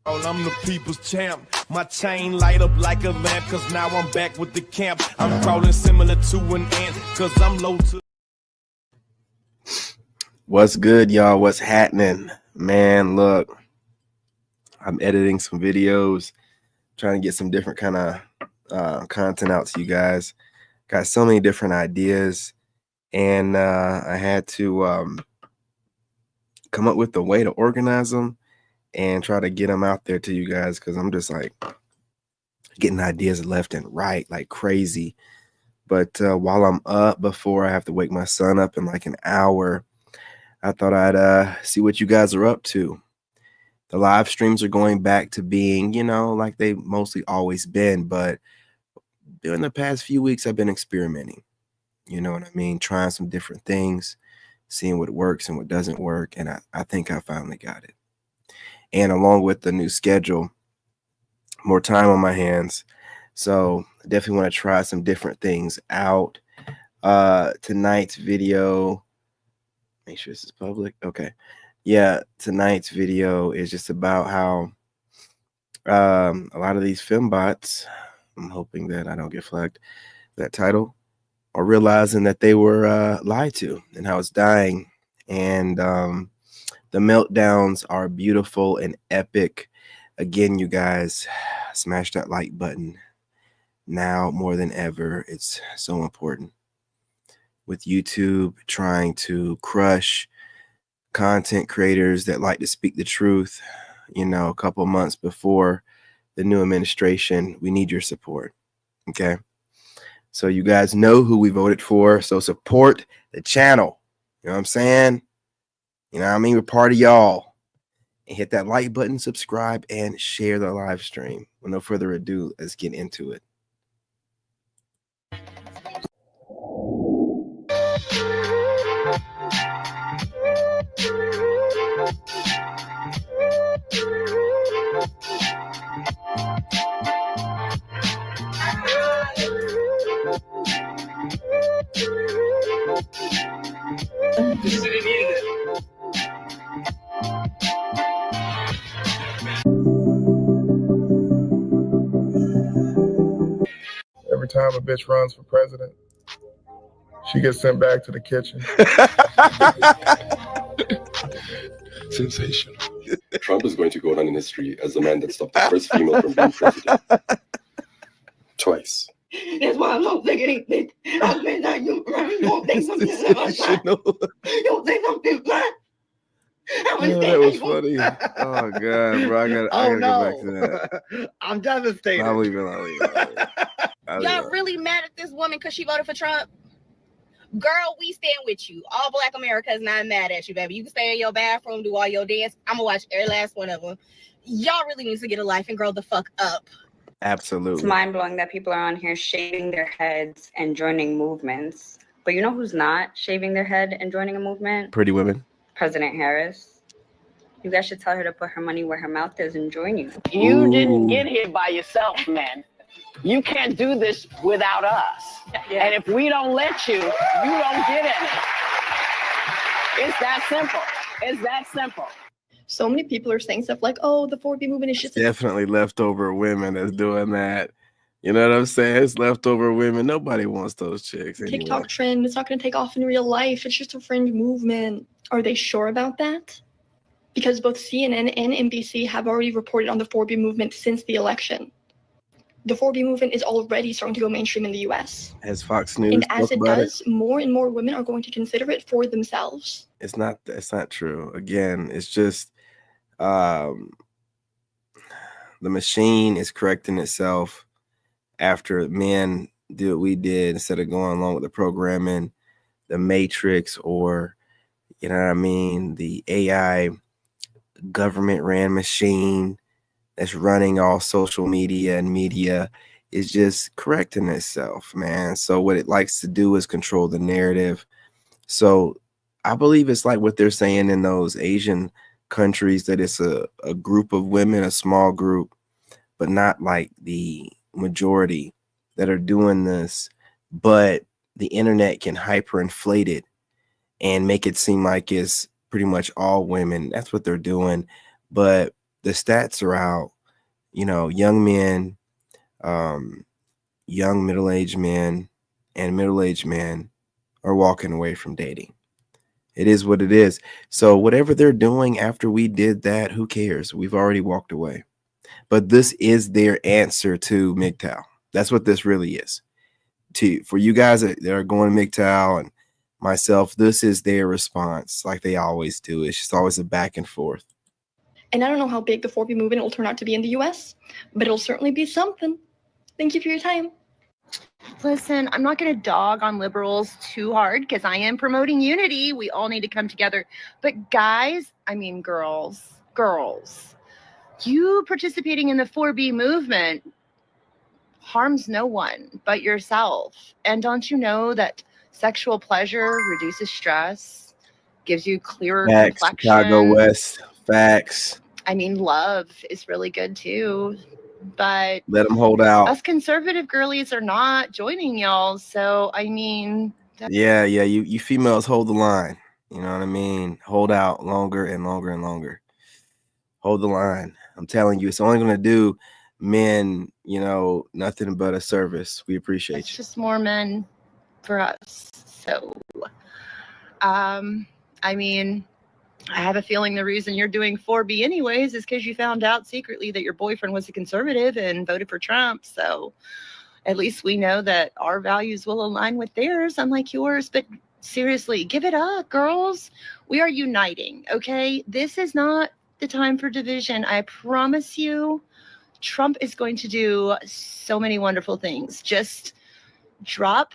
I'm the people's champ. My chain light up like a lamp, cause now I'm back with the camp. I'm crawling similar to an ant, cause I'm low to. What's good, y'all? What's happening? Man, look, I'm editing some videos, trying to get some different kind of content out to you guys. Got so many different ideas, and I had to come up with a way to organize them and try to get them out there to you guys, because I'm just like getting ideas left and right like crazy. But while I'm up, before I have to wake my son up in like an hour, I thought I'd see what you guys are up to. The live streams are going back to being, like they mostly always been, but during the past few weeks, I've been experimenting. You know what I mean? Trying some different things, seeing what works and what doesn't work. And I think I finally got it. And along with the new schedule, more time on my hands. So I definitely want to try some different things out. Tonight's video, make sure this is public. Okay. Yeah, tonight's video is just about how a lot of these fembots, I'm hoping that I don't get flagged, that title, are realizing that they were lied to and how it's dying. And the meltdowns are beautiful and epic. Again, you guys, smash that like button. Now more than ever, it's so important. With YouTube trying to crush content creators that like to speak the truth, a couple months before the new administration, we need your support. Okay. So you guys know who we voted for. So support the channel. You know what I'm saying? You know what I mean? We're part of y'all. And hit that like button, subscribe, and share the live stream. With no further ado, let's get into it. Every time a bitch runs for president, she gets sent back to the kitchen. Sensational. Trump is going to go down in history as the man that stopped the first female from being president. Twice. That's why I'm so sick of these bitches. I've been like, you don't think something You don't think something black. that was funny. Oh god, bro, I gotta go back to that. I'm devastated. I'll leave it. Y'all really mad at this woman because she voted for Trump? Girl, we stand with you. All Black America is not mad at you, baby. You can stay in your bathroom, do all your dance. I'm gonna watch every last one of them. Y'all really need to get a life and grow the fuck up. Absolutely. It's mind-blowing that people are on here shaving their heads and joining movements. But you know who's not shaving their head and joining a movement? Pretty women. President Harris. You guys should tell her to put her money where her mouth is and join you. You didn't get here by yourself, man. You can't do this without us. And if we don't let you, you don't get any. It's that simple. It's that simple. So many people are saying stuff like, oh, the 4B movement is just definitely leftover women that's doing that. You know what I'm saying? It's leftover women. Nobody wants those chicks anyway. TikTok trend. It's not going to take off in real life. It's just a fringe movement. Are they sure about that? Because both CNN and NBC have already reported on the 4B movement since the election. The 4B movement is already starting to go mainstream in the US. As Fox News, and as it does, more and more women are going to consider it for themselves. It's not true. Again, it's just the machine is correcting itself after men did what we did instead of going along with the programming, the Matrix, or you know what I mean, the AI government ran machine that's running all social media and media is just correcting itself, man. So what it likes to do is control the narrative. So I believe it's like what they're saying in those Asian countries, that it's a group of women, a small group, but not like the majority that are doing this. But the internet can hyperinflate it and make it seem like it's pretty much all women. That's what they're doing. But the stats are out. You know, young men, young middle-aged men, and middle-aged men are walking away from dating. It is what it is. So whatever they're doing after we did that, who cares? We've already walked away. But this is their answer to MGTOW. That's what this really is. For you guys that are going to MGTOW and myself, this is their response, like they always do. It's just always a back and forth. And I don't know how big the 4B movement will turn out to be in the US, but it'll certainly be something. Thank you for your time. Listen, I'm not going to dog on liberals too hard because I am promoting unity. We all need to come together. But guys, I mean girls, you participating in the 4B movement harms no one but yourself. And don't you know that sexual pleasure reduces stress, gives you clearer Facts, complexion? Chicago West. Facts. I mean, love is really good too. But let them hold out. Us conservative girlies are not joining y'all. So, I mean. Yeah. You females hold the line. You know what I mean? Hold out longer and longer and longer. Hold the line. I'm telling you, it's only going to do men, you know, nothing but a service. We appreciate it's you. Just more men for us. So, I mean, I have a feeling the reason you're doing 4B anyways is because you found out secretly that your boyfriend was a conservative and voted for Trump. So at least we know that our values will align with theirs, unlike yours. But seriously, give it up, girls. We are uniting, okay? This is not the time for division. I promise you, Trump is going to do so many wonderful things. Just drop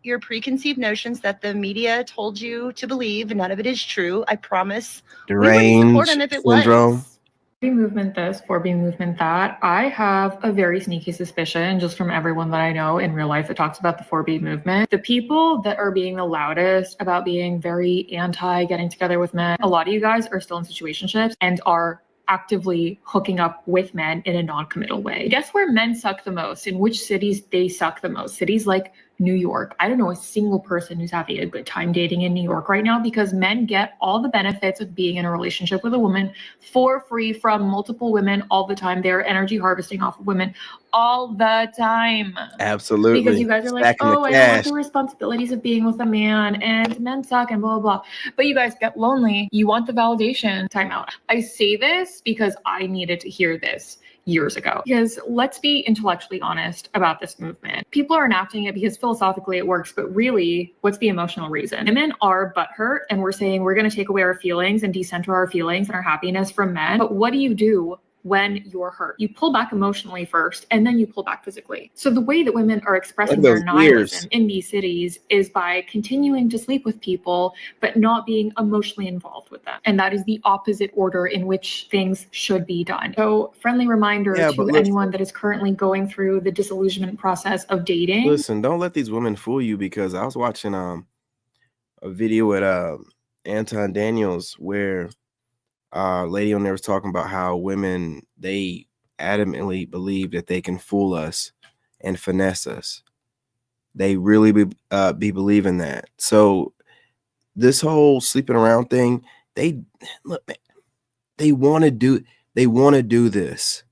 your preconceived notions that the media told you to believe. None of it is true. I promise. Deranged we wouldn't support him if it syndrome. was. 4B movement this, 4B movement that. I have a very sneaky suspicion just from everyone that I know in real life that talks about the 4B movement. The people that are being the loudest about being very anti getting together with men, a lot of you guys are still in situationships and are actively hooking up with men in a non-committal way. Guess where men suck the most? In which cities they suck the most? Cities like New York. I don't know a single person who's having a good time dating in New York right now because men get all the benefits of being in a relationship with a woman for free from multiple women all the time. They're energy harvesting off of women all the time. Absolutely. Because you guys are like, Stacking oh, the I don't want cash. the responsibilities of being with a man and men suck and blah, blah, blah. But you guys get lonely. You want the validation. Time out. I say this because I needed to hear this years ago. Because let's be intellectually honest about this movement. People are enacting it because philosophically it works, but really, what's the emotional reason? Women are butthurt, and we're saying we're going to take away our feelings and decenter our feelings and our happiness from men. But what do you do when you're hurt? You pull back emotionally first, and then you pull back physically. So the way that women are expressing their nihilism in these cities is by continuing to sleep with people, but not being emotionally involved with them. And that is the opposite order in which things should be done. So friendly reminder to anyone that is currently going through the disillusionment process of dating. Listen, don't let these women fool you, because I was watching a video at Anton Daniels where lady on there was talking about how women, they adamantly believe that they can fool us and finesse us. They really be believing that. So this whole sleeping around thing, they want to do this.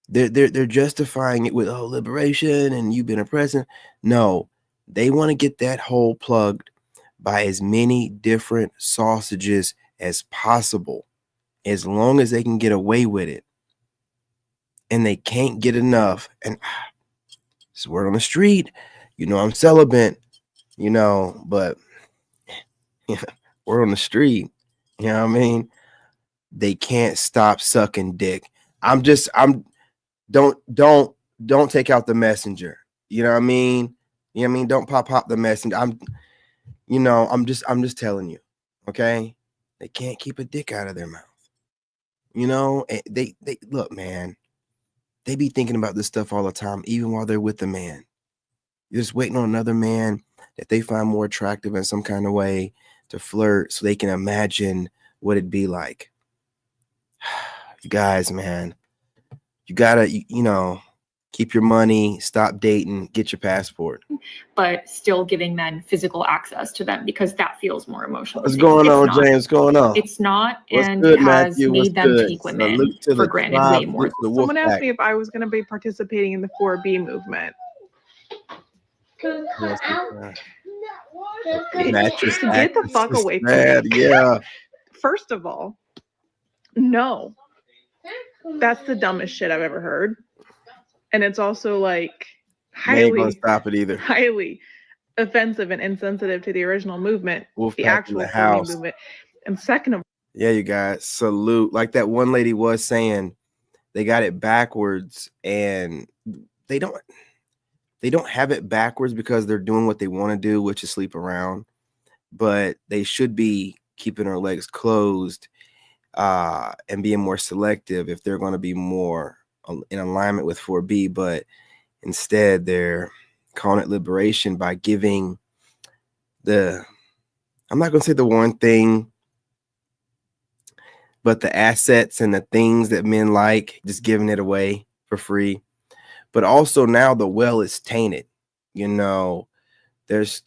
They're justifying it with, oh, liberation and you've been oppressing. No, they want to get that hole plugged by as many different sausages as possible, as long as they can get away with it. And they can't get enough. And it's word on the street, you know, I'm celibate, you know, but word on the street, you know what I mean? They can't stop sucking dick. Don't take out the messenger. You know what I mean? You know what I mean? Don't pop the messenger. I'm just telling you, okay? They can't keep a dick out of their mouth. You know, they look, man, they be thinking about this stuff all the time, even while they're with the man. You're just waiting on another man that they find more attractive in some kind of way to flirt so they can imagine what it'd be like. You guys, man, you gotta, you know, keep your money, stop dating, get your passport. But still giving men physical access to them because that feels more emotional. What's going on, James? What's going on? It's not, What's and good, it has Matthew? What's made them good? take women Salute to for the granted tribe, way more. salute to the wolf Someone asked pack. me if I was going to be participating in the 4B movement. Mattress Get the fuck actresses, away from man. me. Yeah. First of all, no. That's the dumbest shit I've ever heard. And it's also like They ain't gonna highly, stop it either. highly offensive and insensitive to the original movement, Wolf the pack in actual the 4B house. movement. And second of Yeah, you guys, salute. Like that one lady was saying, they got it backwards, and they don't have it backwards because they're doing what they want to do, which is sleep around. But they should be keeping their legs closed and being more selective if they're going to be more in alignment with 4B. But instead, they're calling it liberation by giving I'm not going to say the one thing, but the assets and the things that men like, just giving it away for free. But also now the well is tainted. You know, there's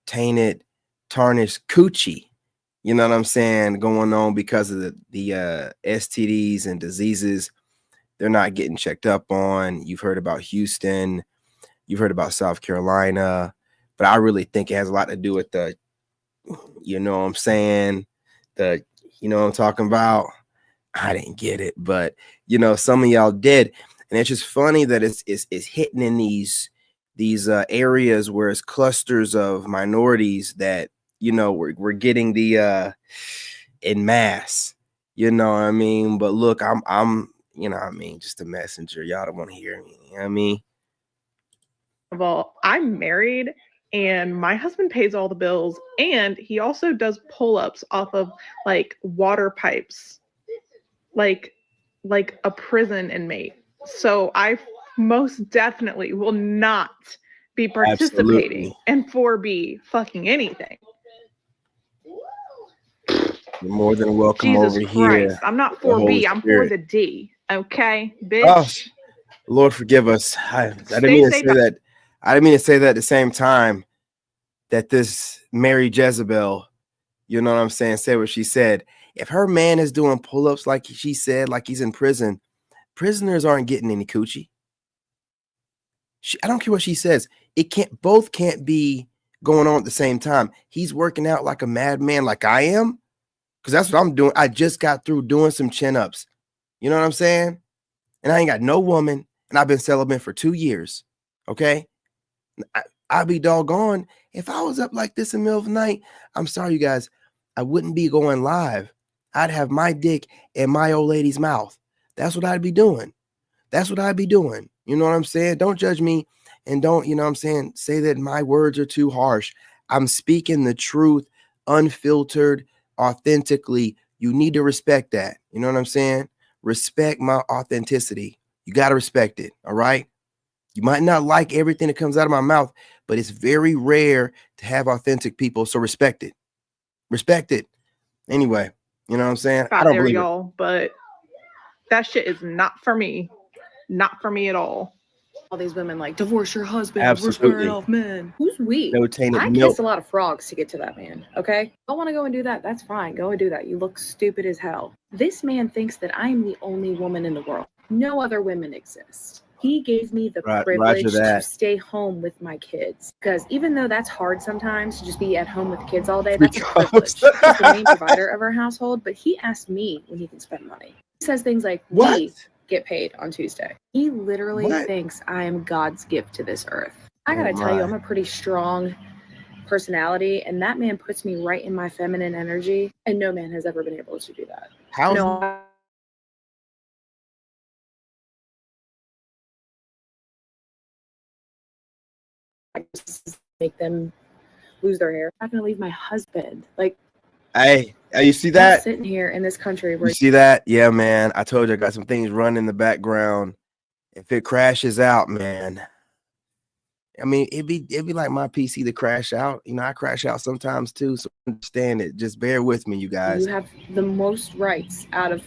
tainted, tarnished coochie. You know what I'm saying? Going on because of the STDs and diseases they're not getting checked up on. You've heard about Houston. You've heard about South Carolina. But I really think it has a lot to do with you know what I'm saying? You know what I'm talking about? I didn't get it, but you know, some of y'all did. And it's just funny that it's hitting in these areas where it's clusters of minorities that, you know, we're getting the in mass, you know what I mean? But look, I'm you know what I mean, just a messenger. Y'all don't want to hear me. You know what I mean? all, I'm married and my husband pays all the bills, and he also does pull-ups off of like water pipes, like a prison inmate. So I most definitely will not be participating in 4B fucking anything. You're more than welcome Jesus over Christ. here. I'm not The Holy 4B, I'm Spirit. for the D. Okay, bitch. Oh, Lord forgive us. I didn't mean to say that. I didn't mean to say that at the same time that this Mary Jezebel, you know what I'm saying, said what she said. If her man is doing pull-ups like she said, like he's in prison, prisoners aren't getting any coochie. I don't care what she says. Both can't be going on at the same time. He's working out like a madman, like I am, because that's what I'm doing. I just got through doing some chin-ups. You know what I'm saying? And I ain't got no woman, and I've been celibate for 2 years. Okay? I'd be doggone if I was up like this in the middle of the night. I'm sorry, you guys. I wouldn't be going live. I'd have my dick in my old lady's mouth. That's what I'd be doing. That's what I'd be doing. You know what I'm saying? Don't judge me, and don't, you know what I'm saying, say that my words are too harsh. I'm speaking the truth, unfiltered, authentically. You need to respect that. You know what I'm saying? Respect my authenticity. You got to respect it. All right? You might not like everything that comes out of my mouth, but it's very rare to have authentic people. So respect it. Respect it. Anyway, you know what I'm saying? I don't There, believe it. y'all, but that shit is not for me. Not for me at all. All these women like, divorce your husband, Absolutely. we're squaring off men. Who's we? No tainted I milk. kissed a lot of frogs to get to that man, okay? I want to go and do that. That's fine. Go and do that. You look stupid as hell. This man thinks that I am the only woman in the world. No other women exist. He gave me the privilege to stay home with my kids. Because even though that's hard sometimes to just be at home with kids all day, that's a privilege. He's the main provider of our household, but he asked me when he can spend money. He says things like, we get paid on Tuesday. He literally thinks I am God's gift to this earth. I gotta tell you, I'm a pretty strong personality, and that man puts me right in my feminine energy, and no man has ever been able to do that. How? I just make them lose their hair. I'm not gonna leave my husband. Like, hey, you see I'm that? sitting here in this country where You see that? Yeah, man. I told you I got some things running in the background. If it crashes out, man. I mean, it'd be like my PC to crash out. You know, I crash out sometimes too. So understand it. Just bear with me, you guys. you have the most rights out of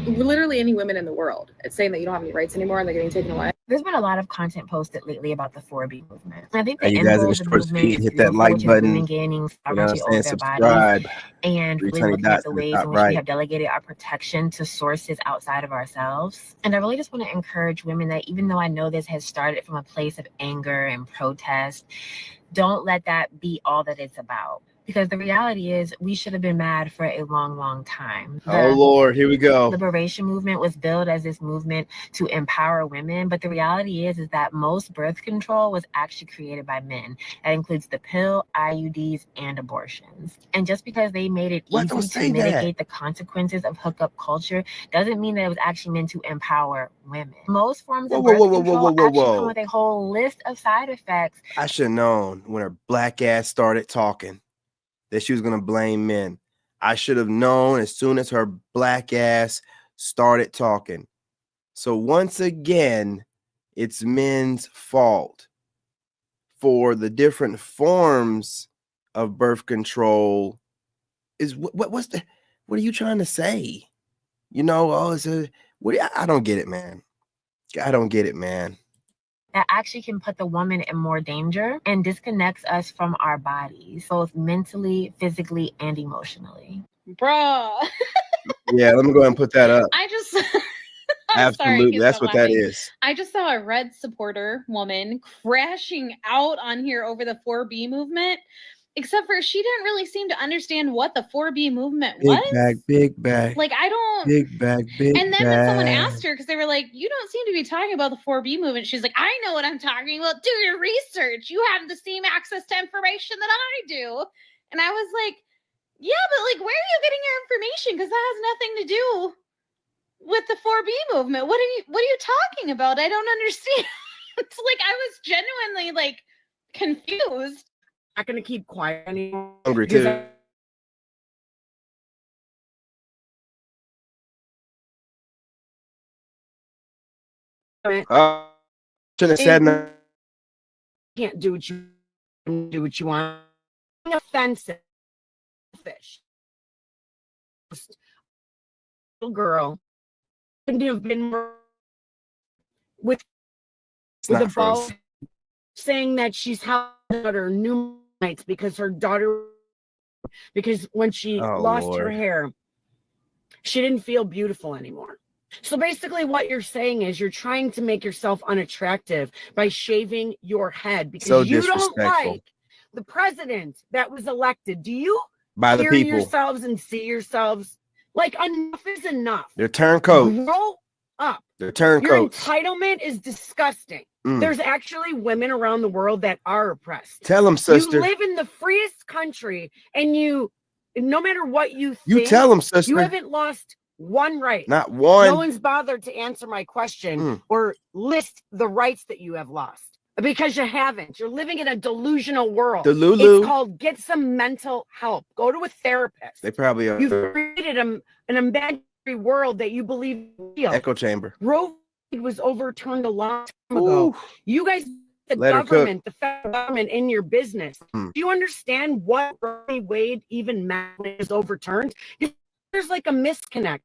literally any women in the world. It's saying that you don't have any rights anymore and they're getting taken away. There's been a lot of content posted lately about the 4B movement. I think the Hey, you end guys in goal the of the shorts movement feed, is hit that beautiful, like which is button. women gaining You know what I'm sovereignty over saying? their bodies, Subscribe. and 3 really tiny looking at dots the in the ways top in which we right. have delegated our protection to sources outside of ourselves. And I really just want to encourage women that even though I know this has started from a place of anger and protest, don't let that be all that it's about. Because the reality is we should have been mad for a long, long time. Oh, Lord, here we go. Liberation movement was billed as this movement to empower women, but the reality is that most birth control was actually created by men. That includes the pill, IUDs, and abortions. And just because they made it easy to mitigate the consequences of hookup culture doesn't mean that it was actually meant to empower women. Most forms of birth control actually come with a whole list of side effects. I should have known when her black ass started talking that she was going to blame men. I should have known as soon as her black ass started talking. So once again, it's men's fault for the different forms of birth control. Is what are you trying to say? You know, I don't get it, man. I don't get it, man. That actually can put the woman in more danger and disconnects us from our bodies, both mentally, physically, and emotionally. Bruh. Yeah, let me go ahead and put that up. I just Absolutely, that's what that is. I just saw a Red supporter woman crashing out on here over the 4B movement, except for she didn't really seem to understand what the 4B movement was. Big bag. Like, I don't. Big bag. And then when someone asked her, because they were like, you don't seem to be talking about the 4B movement, she's like, I know what I'm talking about. Do your research. You have the same access to information that I do. And I was like, yeah, but like, where are you getting your information? Because that has nothing to do with the 4B movement. What are you talking about? I don't understand. It's like, I was genuinely like confused. Not gonna keep quiet anymore. Hungry too. Shouldn't have said nothing. Can't do what you want. Offensive. Fish. Little girl couldn't have been more with a ball saying that she's helped her daughter numerous nights because when she lost her hair, she didn't feel beautiful anymore. So basically what you're saying is you're trying to make yourself unattractive by shaving your head because you don't like the president that was elected. Do you hear yourselves and see yourselves? Like, enough is enough. They're turncoats. Grow up. They're turncoats. Your entitlement is disgusting. There's actually women around the world that are oppressed. Tell them, sister. You live in the freest country, and no matter what you think, you tell them, sister. You haven't lost one right. Not one. No one's bothered to answer my question or list the rights that you have lost. Because you haven't. You're living in a delusional world. It's called get some mental help. Go to a therapist. They probably are. You've created an imaginary world that you believe is real. Echo chamber. Roe was overturned a long time ago. You guys, the government, the federal government in your business. Do you understand what Roe v. Wade even meant when it was overturned? There's like a misconnect.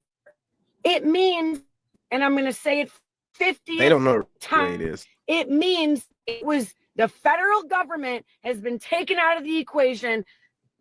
It means, and I'm going to say it 50 They don't know what it is. It means it was the federal government has been taken out of the equation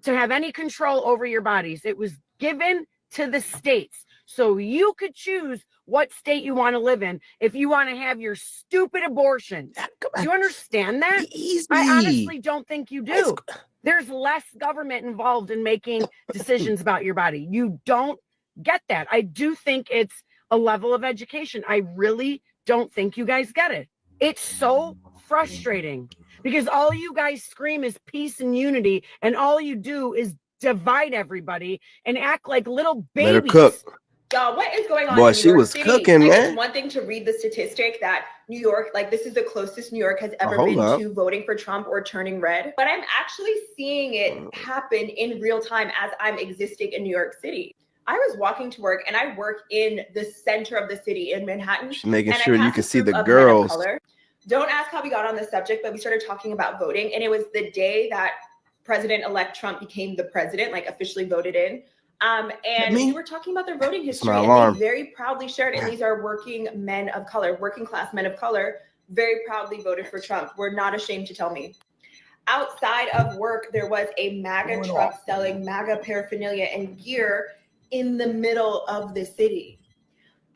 to have any control over your bodies. It was given to the states. So you could choose what state you want to live in if you want to have your stupid abortions. Do you understand that? I honestly don't think you do. There's less government involved in making decisions about your body. You don't get that. I do think it's a level of education. I really don't think you guys get it. It's so frustrating because all you guys scream is peace and unity, and all you do is divide everybody and act like little babies. Let her cook. Y'all, what is going on? Boy, in New she York was City? cooking, like, man. It's one thing to read the statistic that New York, like this is the closest New York has ever hold been up. to voting for Trump or turning red. But I'm actually seeing it happen in real time as I'm existing in New York City. I was walking to work and I work in the center of the city in Manhattan. She's making and sure I you can passed a see group the of men of girls. color. Don't ask how we got on the subject, but we started talking about voting. And it was the day that President-elect Trump became the president, like officially voted in. And we were talking about their voting history, my and alarm. they very proudly shared, and these are working men of color, working class men of color, very proudly voted for Trump. We're not ashamed to tell me. Outside of work, there was a MAGA truck selling MAGA paraphernalia and gear in the middle of the city.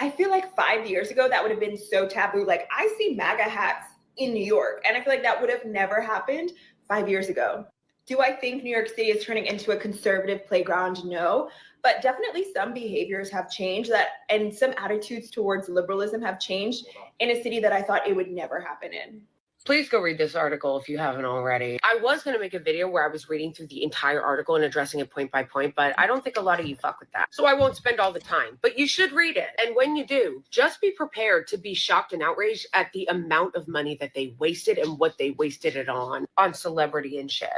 I feel like 5 years ago, that would have been so taboo. Like, I see MAGA hats in New York, and I feel like that would have never happened 5 years ago. Do I think New York City is turning into a conservative playground? No, but definitely some behaviors have changed, and some attitudes towards liberalism have changed in a city that I thought it would never happen in. Please go read this article if you haven't already. I was going to make a video where I was reading through the entire article and addressing it point by point, but I don't think a lot of you fuck with that. So I won't spend all the time, but you should read it. And when you do, just be prepared to be shocked and outraged at the amount of money that they wasted and what they wasted it on celebrity and shit.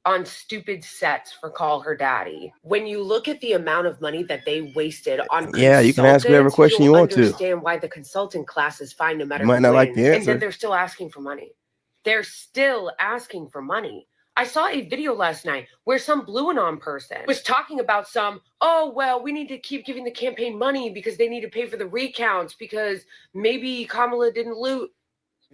On stupid sets for Call Her Daddy. When you look at the amount of money that they wasted on You can ask whatever question you want to. Understand why the consultant class is fine no matter You might who not like wins. the And answer. then they're still asking for money. They're still asking for money. I saw a video last night where some Blue Anon person was talking about we need to keep giving the campaign money because they need to pay for the recounts because maybe Kamala didn't loot.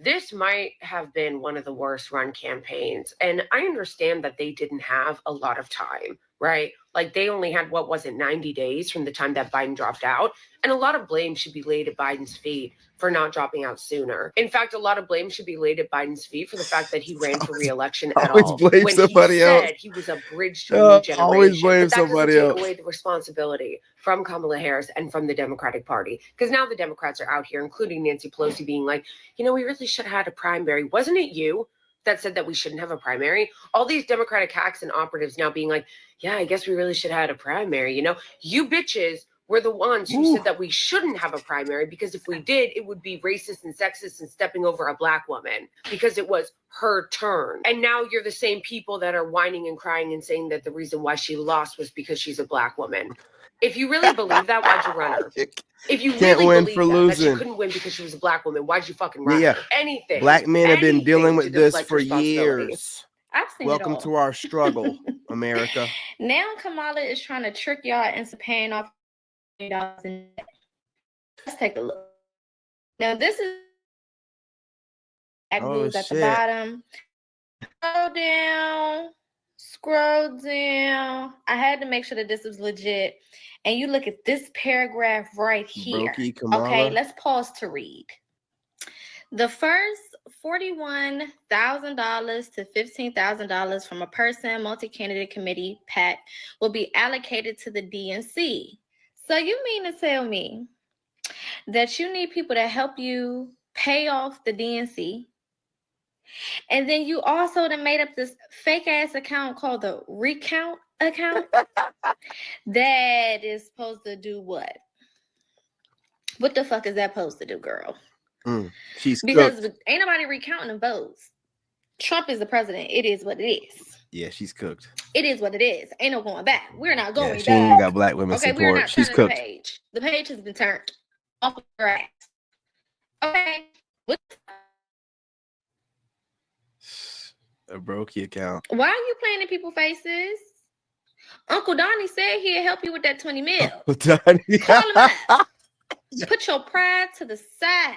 This might have been one of the worst run campaigns. And I understand that they didn't have a lot of time, right? Like they only had, 90 days from the time that Biden dropped out. And a lot of blame should be laid at Biden's feet for not dropping out sooner. In fact, a lot of blame should be laid at Biden's feet for the fact that he ran for re-election at all. blame When somebody he else. said he was a bridge to a new generation. Always blame but that somebody doesn't else. take away the responsibility from Kamala Harris and from the Democratic Party. Because now the Democrats are out here, including Nancy Pelosi, being like, we really should have had a primary. Wasn't it you that said that we shouldn't have a primary? All these Democratic hacks and operatives now being like, yeah, I guess we really should have had a primary. You bitches were the ones who said that we shouldn't have a primary because if we did, it would be racist and sexist and stepping over a black woman because it was her turn. And now you're the same people that are whining and crying and saying that the reason why she lost was because she's a black woman. If you really believe that, why'd you run her? If you Can't really win believe for that she losing. couldn't win because she was a black woman, why'd you fucking run Yeah. her? Anything. Black men have been dealing with to this deflect for responsibility. years. I've seen Welcome it all. to our struggle, America. Now Kamala is trying to trick y'all into paying off $20 in debt. Let's take a look. Now this is at the shit. bottom. Scroll down. I had to make sure that this was legit. And you look at this paragraph right here. Brokey Kamala. Okay, let's pause to read. The first $41,000 to $15,000 from a person multi-candidate committee PAC will be allocated to the DNC. So you mean to tell me that you need people to help you pay off the DNC, and then you also done made up this fake ass account called the Recount account that is supposed to do what? What the fuck is that supposed to do, girl? She's Because cooked. ain't nobody recounting the votes. Trump is the president. It is what it is. Yeah, she's cooked. It is what it is. Ain't no going back. We're not going back. She ain't got black women Okay, we're support. not She's turning cooked. the page. The page has been turned off of her ass. Okay. A brokey account. Why are you playing in people's faces? Uncle Donnie said he'd help you with that 20 mil. Call him up. Put your pride to the side.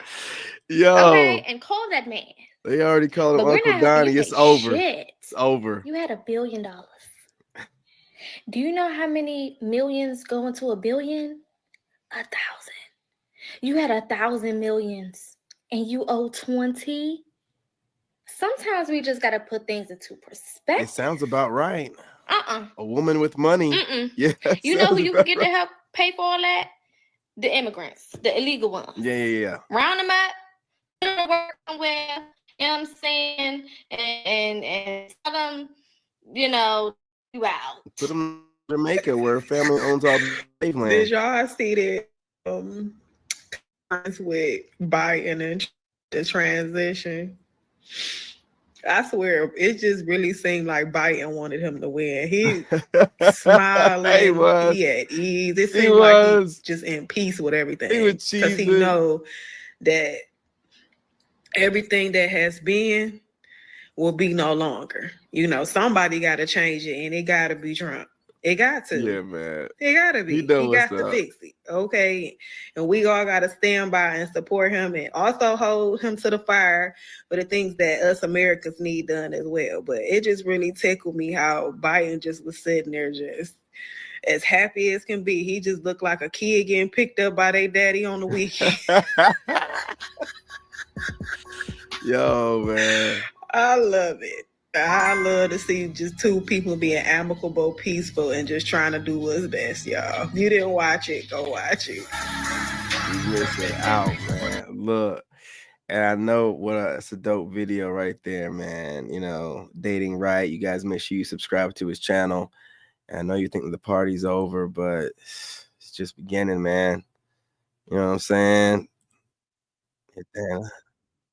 Yo. Okay, and call that man. They already called him But we're Uncle not helping Donnie. you It's pay over. shit. It's over. You had $1 billion. Do you know how many millions go into a billion? 1,000. You had 1,000 millions and you owe 20. Sometimes we just gotta put things into perspective. It sounds about right. Uh-uh. A woman with money. Mm-mm. Yeah. You know who sounds you can about get to help pay for all that? The immigrants, the illegal ones. Yeah. Round them up, put them to work somewhere, you know what I'm saying? And tell them, you out. Put them in Jamaica where family owns all the slave land. Did y'all see that with Biden and the transition? I swear, it just really seemed like Biden wanted him to win. He smiling, He was. he at ease. It He seemed like was. he's just in peace with everything. He was Because he cheesing. know that everything that has been will be no longer. Somebody got to change it, and it got to be Trump. It got to. Yeah, man. It gotta be. He know He what's got to up. fix it. Okay. And we all gotta stand by and support him and also hold him to the fire for the things that us Americans need done as well. But it just really tickled me how Biden just was sitting there just as happy as can be. He just looked like a kid getting picked up by their daddy on the weekend. Yo, man. I love it. I love to see just two people being amicable, peaceful, and just trying to do what's best, y'all. If you didn't watch it, go watch it. You missing out, man. Look, and I know it's a dope video right there, man. You know, dating right. You guys make sure you subscribe to his channel. And I know you think the party's over, but it's just beginning, man. You know what I'm saying?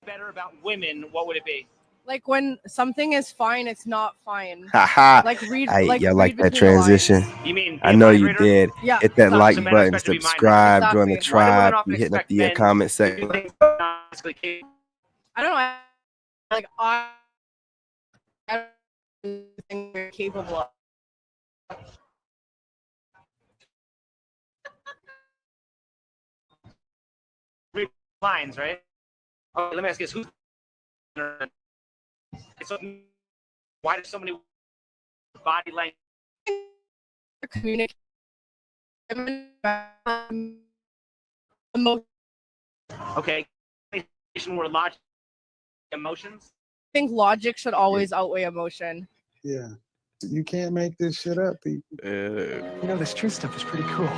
Better about women, what would it be? Like when something is fine, it's not fine. Haha. Like read, Hey, like y'all read like that between the lines. transition? You mean I know you did. Yeah, Hit that exactly. like So men are button, expected to be minded. subscribe, join the Exactly. Why do women tribe, often be hitting up expect the men comment to section. do things they're not physically capable? I don't know. I think we're capable of. Read lines, right? Okay, let me ask you this: who's so, why does so many body language? Communicate. Okay, communication where logic, emotions. I think logic should always outweigh emotion. Yeah. You can't make this shit up, people. You know, this truth stuff is pretty cool.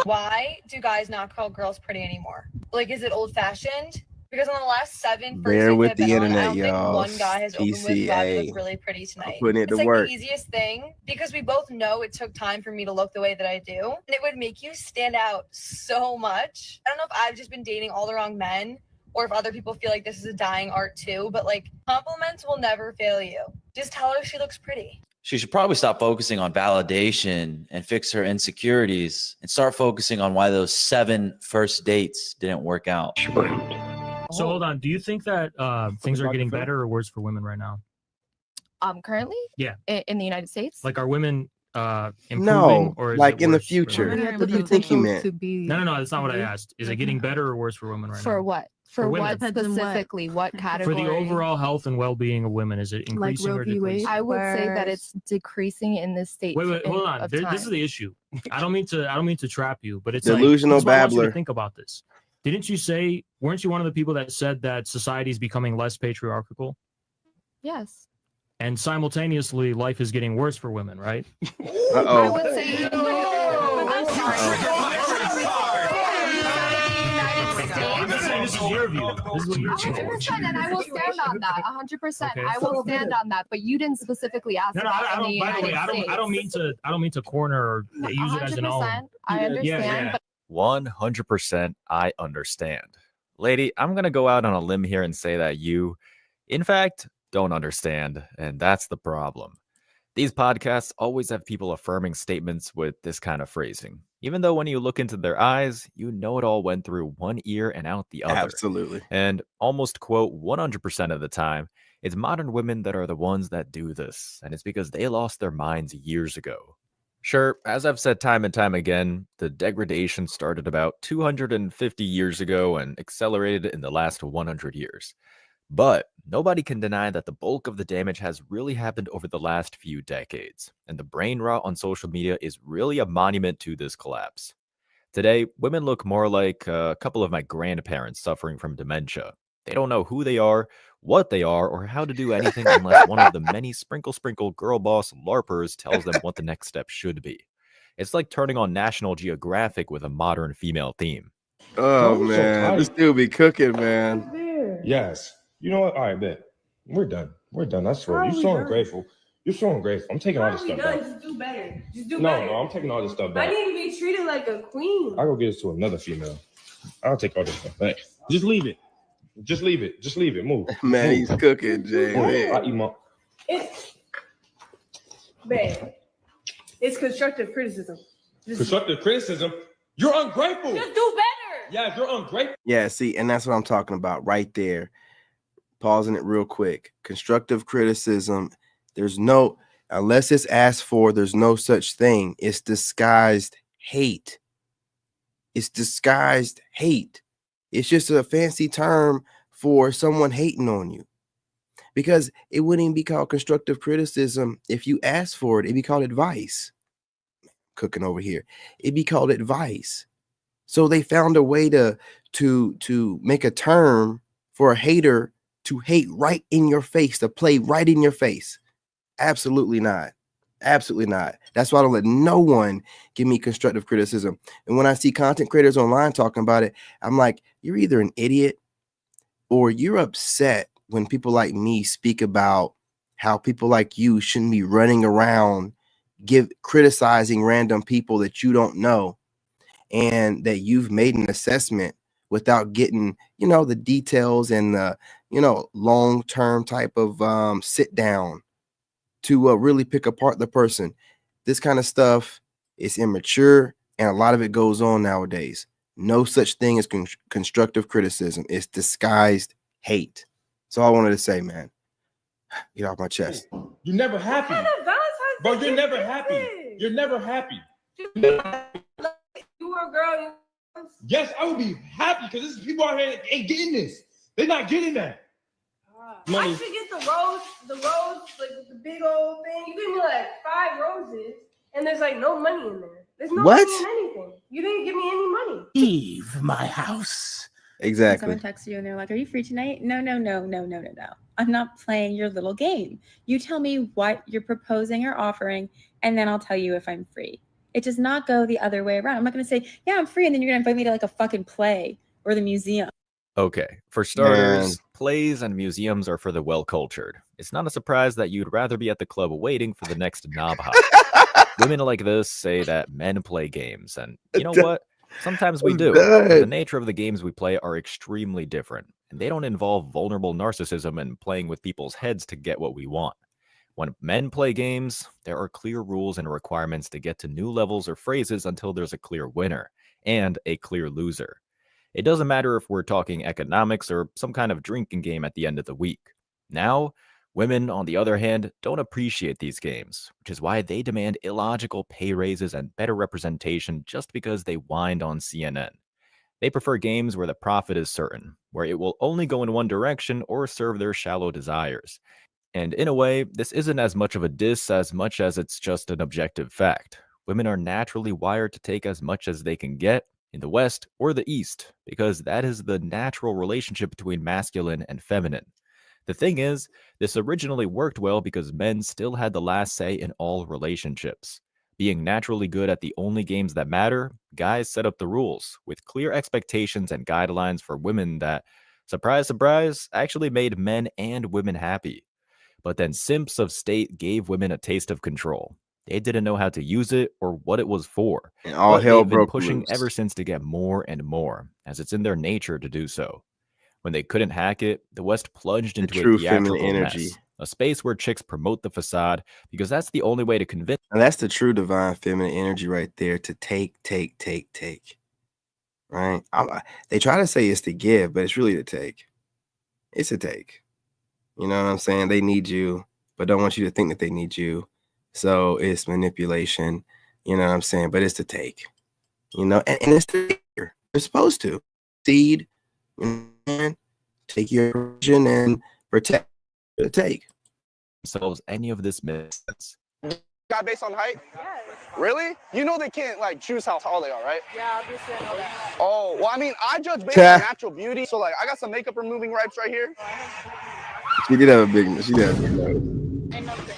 Why do guys not call girls pretty anymore? Like, is it old-fashioned? Because on the last 7 first Bear dates with I've been the on, I internet, don't think y'all. one guy has opened with, "Wow, you PCA. look really pretty tonight." Putting it It's to like work. the easiest thing because we both know it took time for me to look the way that I do. And it would make you stand out so much. I don't know if I've just been dating all the wrong men or if other people feel like this is a dying art too, but like compliments will never fail you. Just tell her she looks pretty. She should probably stop focusing on validation and fix her insecurities and start focusing on why those 7 first dates didn't work out. So hold on. Do you think that things are getting better or worse for women right now? Currently? Yeah. In the United States? Like, are women improving No, or is like it in the worse for future. women? What do you think he meant? No, that's not what I asked. Is it getting better or worse for women right now? For what? For women. what specifically? What category? For the overall health and well-being of women, is it increasing or decreasing? I would say that it's decreasing in this state. Wait, hold on. This is the issue. I don't mean to trap you, but it's Delusional like, that's why I want you to babbler. think about this. Didn't you say? Weren't you one of the people that said that society is becoming less patriarchal? Yes. And simultaneously, life is getting worse for women, right? I would say I'm not saying this is your view. This is what you're saying. 100%, and I will stand on that. 100%, Okay. I will stand on that. But you didn't specifically ask No, about I in the don't. By the way, United I don't mean to corner or use it as an own. 100%, I understand, but 100% I understand. Lady, I'm going to go out on a limb here and say that you, in fact, don't understand, and that's the problem. These podcasts always have people affirming statements with this kind of phrasing, even though when you look into their eyes, you know it all went through one ear and out the other. Absolutely. And almost, quote, 100% of the time, it's modern women that are the ones that do this, and it's because they lost their minds years ago. Sure, as I've said time and time again, the degradation started about 250 years ago and accelerated in the last 100 years. But nobody can deny that the bulk of the damage has really happened over the last few decades, and the brain rot on social media is really a monument to this collapse. Today, women look more like a couple of my grandparents suffering from dementia. They don't know who they are, what they are, or how to do anything unless one of the many sprinkle girl boss LARPers tells them what the next step should be. It's like turning on National Geographic with a modern female theme. Oh, so man. tight. This dude be cooking, man. Yes. You know what? All right, bet. We're done. We're done. I swear. You're so ungrateful. You're so ungrateful. I'm taking all this stuff back. Just do better. Just do No, better. I'm taking all this stuff I back. need to be treated like a queen. I'll go get this to another female. I'll take all this stuff back. Just leave it. Just leave it. Just leave it. Move. Man, Move. he's cooking, Jay. Move. Man. I eat my. It's bad. It's constructive criticism. Constructive criticism. You're ungrateful. Just do better. Yeah, you're ungrateful. Yeah, see, and that's what I'm talking about right there. Pausing it real quick. Constructive criticism. There's no, Unless it's asked for, there's no such thing. It's disguised hate. It's disguised hate. It's just a fancy term for someone hating on you. Because it wouldn't even be called constructive criticism if you asked for it. It'd be called advice. Cooking over here. It'd be called advice. So they found a way to make a term for a hater to hate right in your face, to play right in your face. Absolutely not. Absolutely not. That's why I don't let no one give me constructive criticism. And when I see content creators online talking about it, I'm like, you're either an idiot or you're upset when people like me speak about how people like you shouldn't be running around criticizing random people that you don't know, and that you've made an assessment without getting, the details and the, long-term type of sit down to really pick apart the person. This kind of stuff is immature, and a lot of it goes on nowadays. No such thing as constructive criticism. It's disguised hate. That's all I wanted to say, man. Get off my chest. You're never happy. Bro, you're never happy. You're never happy. You were a girl. Yes, I would be happy because there's people out here that ain't getting this. They're not getting that. I should get the rose, like the big old thing. You give me like 5 roses, and there's like no money in there. There's no money in anything. You didn't give me any money. Leave my house. Exactly. Someone texts you and they're like, "Are you free tonight?" No. I'm not playing your little game. You tell me what you're proposing or offering, and then I'll tell you if I'm free. It does not go the other way around. I'm not going to say, yeah, I'm free, and then you're going to invite me to like a fucking play or the museum. Okay, for starters, plays and museums are for the well-cultured. It's not a surprise that you'd rather be at the club waiting for the next knob hop. Women like this say that men play games, and you know what? Sometimes we do. But the nature of the games we play are extremely different, and they don't involve vulnerable narcissism and playing with people's heads to get what we want. When men play games, there are clear rules and requirements to get to new levels or phrases until there's a clear winner and a clear loser. It doesn't matter if we're talking economics or some kind of drinking game at the end of the week. Now, women, on the other hand, don't appreciate these games, which is why they demand illogical pay raises and better representation just because they whined on CNN. They prefer games where the profit is certain, where it will only go in one direction or serve their shallow desires. And in a way, this isn't as much of a diss as much as it's just an objective fact. Women are naturally wired to take as much as they can get in the West or the East, because that is the natural relationship between masculine and feminine. The thing is, this originally worked well because men still had the last say in all relationships. Being naturally good at the only games that matter, guys set up the rules, with clear expectations and guidelines for women that, surprise, surprise, actually made men and women happy. But then simps of state gave women a taste of control. They didn't know how to use it or what it was for. And all but hell they've been broke pushing loose. ever since to get more and more, as it's in their nature to do so. When they couldn't hack it, the West plunged into a true feminine theatrical energy. mess, a space where chicks promote the facade because that's the only way to convince. And that's the true divine feminine energy right there, to take. Right? They try to say it's to give, but it's really to take. It's a take. You know what I'm saying? They need you, but don't want you to think that they need you. So it's manipulation. You know what I'm saying? But it's to take. And it's to take. You're supposed to seed, take your vision and protect the take. Themselves any of this makes sense. Guy based on height? Yes. Really? You know they can't like choose how tall they are, right? Yeah, obviously I know that. Oh, well, I mean, I judge based on natural beauty. So like, I got some makeup removing wipes right here. She did have a big nose.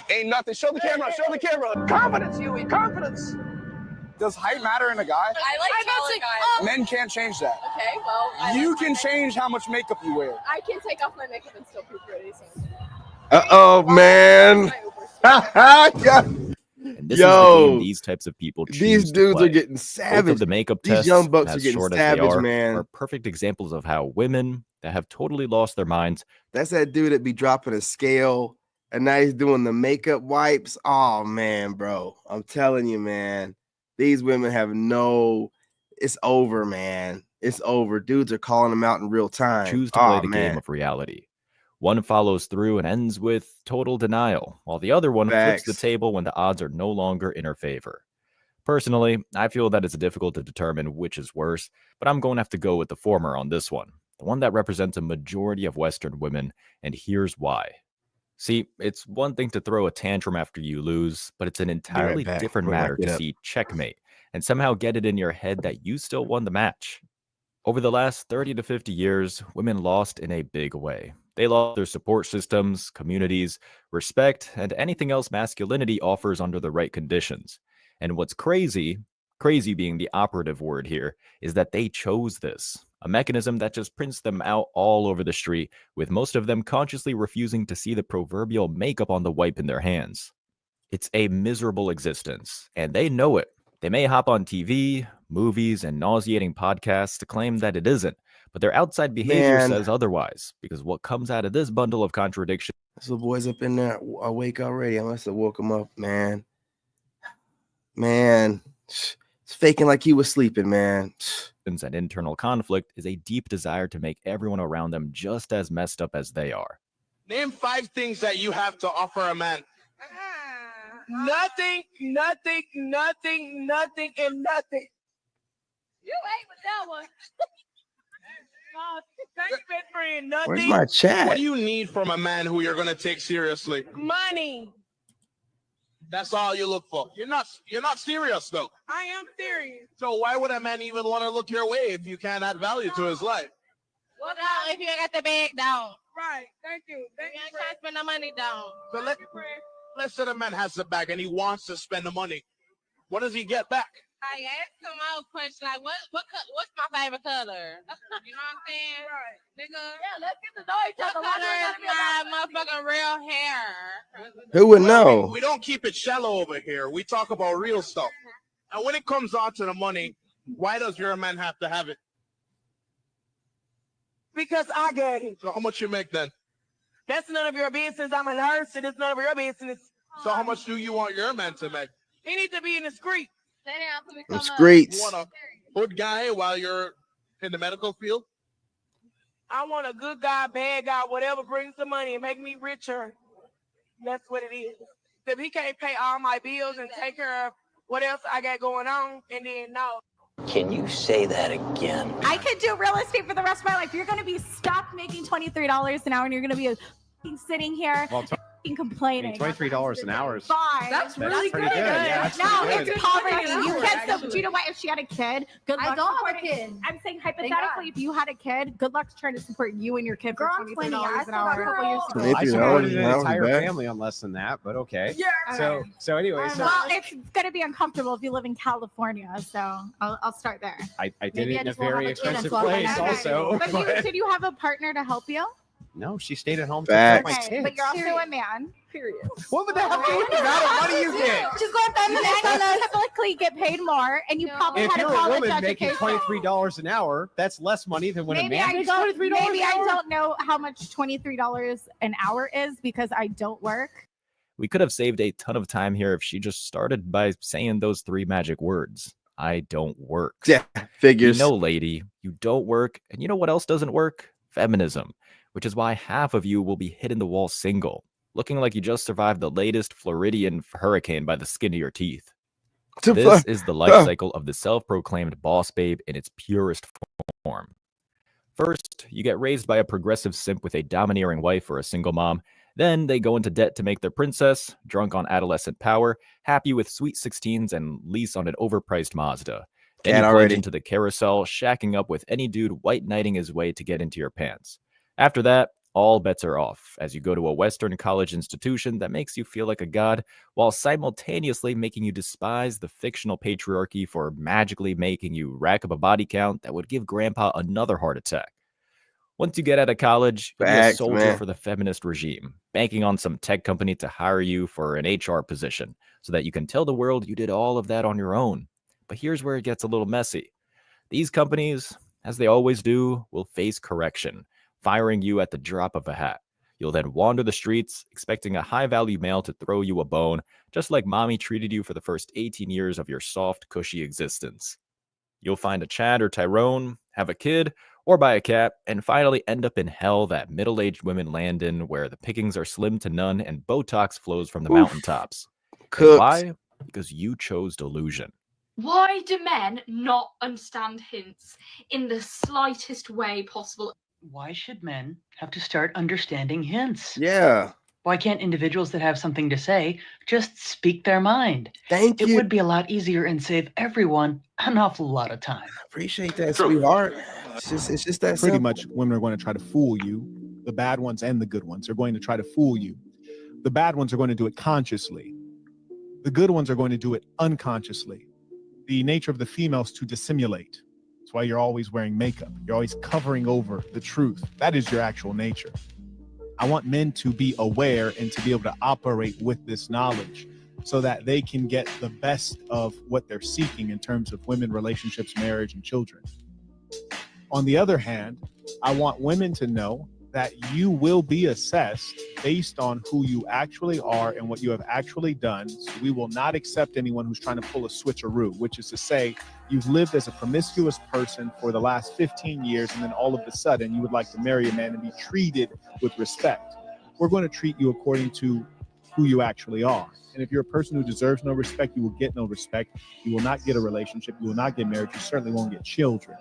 Ain't nothing. Show the camera. Show the camera. Confidence, Huey. Confidence. Does height matter in a guy? I like taller guys. Men can't change that. Okay, well. You can change how much makeup you wear. I can take off my makeup and still be pretty. Uh-oh, man. And this is the game these types of people choose. These dudes to are getting savage. Both of the makeup These tests, young bucks as are getting short savage, as they man. are perfect examples of how women that have totally lost their minds. That's that dude that be dropping a scale, and now he's doing the makeup wipes. Oh, man, bro. I'm telling you, man. These women have it's over, man. It's over. Dudes are calling them out in real time. Choose to play the game of reality. One follows through and ends with total denial, while the other one flips the Facts. table when the odds are no longer in her favor. Personally, I feel that it's difficult to determine which is worse, but I'm going to have to go with the former on this one, the one that represents a majority of Western women, and here's why. See, it's one thing to throw a tantrum after you lose, but it's an entirely back. different We'll wrap matter it to up. see checkmate and somehow get it in your head that you still won the match. Over the last 30 to 50 years, women lost in a big way. They lost their support systems, communities, respect, and anything else masculinity offers under the right conditions. And what's crazy being the operative word here, is that they chose this, a mechanism that just prints them out all over the street, with most of them consciously refusing to see the proverbial makeup on the wipe in their hands. It's a miserable existence, and they know it. They may hop on TV, movies, and nauseating podcasts to claim that it isn't, but their outside behavior Man. says otherwise, because what comes out of this bundle of contradiction. This little boy's up in there awake already. I must have woke him up, man. Man, it's faking like he was sleeping, man. And internal conflict is a deep desire to make everyone around them just as messed up as they are. Name 5 things that you have to offer a man. Nothing, nothing, nothing, nothing, and nothing. You ain't with that one. Thanks, best friend. Nothing. Where's my chat? What do you need from a man who you're gonna take seriously? Money. That's all you look for. You're not serious though. I am serious. So why would a man even want to look your way if you can't add value to his life? What about if you ain't got the bag down? Right. Thank you. Thank you. You can't spend the money down. So let's say the man has the bag and he wants to spend the money. What does he get back? I asked him out question like, what's my favorite color? You know what I'm saying? Right. Nigga. Yeah, let's get to know each other. What color is my motherfucking real hair? Who would know? We don't keep it shallow over here. We talk about real stuff. And when it comes on to the money, why does your man have to have it? Because I get it. So how much you make then? That's none of your business. I'm a nurse, and it's none of your business. So how much do you want your man to make? He needs to be in the street. Them streets. You want a good guy while you're in the medical field? I want a good guy, bad guy, whatever brings the money and make me richer. That's what it is. If he can't pay all my bills and take care of what else I got going on, and then no. Can you say that again? I could do real estate for the rest of my life. You're going to be stuck making $23 an hour, and you're going to be sitting here complaining. $23 an hour is fine. That's really pretty good. good. Yeah, that's No, pretty it's good. poverty. That's You pretty can't. good, Do you know what? If she had a kid, good luck. I don't have a supporting- kid. I'm saying Thank hypothetically, God. if you had a kid, good luck trying to support you and your kid for Girl, I'm 20. $23 an hour. I supported an entire family on less than that, but okay. Yeah. So anyway, so Well, it's going to be uncomfortable if you live in California, so I'll start there. I did Maybe it I in a just won't have very a kid expensive until I'm place married. also. But did you have a partner to help you? No, she stayed at home to Facts. support my Okay, kids. but you're also a man. Period. What would that have to do with the amount of money you get? Just go feminists typically get paid more, and you probably If had a you're a college woman making education. $23 an hour, that's less money than when Maybe a man I makes don't. $23 Maybe an I hour. don't know how much $23 an hour is because I don't work. We could have saved a ton of time here if she just started by saying those 3 magic words. I don't work. Yeah, figures. You know, lady, you don't work. And you know what else doesn't work? Feminism, which is why half of you will be hitting the wall single, looking like you just survived the latest Floridian hurricane by the skin of your teeth. This is the life cycle of the self-proclaimed boss babe in its purest form. First, you get raised by a progressive simp with a domineering wife or a single mom. Then they go into debt to make their princess, drunk on adolescent power, happy with sweet 16s and lease on an overpriced Mazda. Then Cat you plunge already. into the carousel, shacking up with any dude white knighting his way to get into your pants. After that, all bets are off as you go to a Western college institution that makes you feel like a god while simultaneously making you despise the fictional patriarchy for magically making you rack up a body count that would give grandpa another heart attack. Once you get out of college, you'll be a Facts, soldier man. for the feminist regime, banking on some tech company to hire you for an HR position so that you can tell the world you did all of that on your own. But here's where it gets a little messy. These companies, as they always do, will face correction, firing you at the drop of a hat. You'll then wander the streets, expecting a high-value male to throw you a bone, just like mommy treated you for the first 18 years of your soft, cushy existence. You'll find a Chad or Tyrone, have a kid, or buy a cat, and finally end up in hell that middle-aged women land in, where the pickings are slim to none and Botox flows from the mountaintops. And why? Because you chose delusion. Why do men not understand hints in the slightest way possible? Why should men have to start understanding hints? Yeah. Why can't individuals that have something to say just speak their mind? Thank you. It would be a lot easier and save everyone an awful lot of time. Appreciate that, sweetheart. It's just that Pretty simple. much women are going to try to fool you. The bad ones and the good ones are going to try to fool you. The bad ones are going to do it consciously. The good ones are going to do it unconsciously. The nature of the female is to dissimulate. That's why you're always wearing makeup. You're always covering over the truth. That is your actual nature. I want men to be aware and to be able to operate with this knowledge so that they can get the best of what they're seeking in terms of women, relationships, marriage, and children. On the other hand, I want women to know that you will be assessed based on who you actually are and what you have actually done. So we will not accept anyone who's trying to pull a switcheroo, which is to say you've lived as a promiscuous person for the last 15 years and then all of a sudden you would like to marry a man and be treated with respect. We're going to treat you according to who you actually are. And if you're a person who deserves no respect, you will get no respect. You will not get a relationship. You will not get married. You certainly won't get children.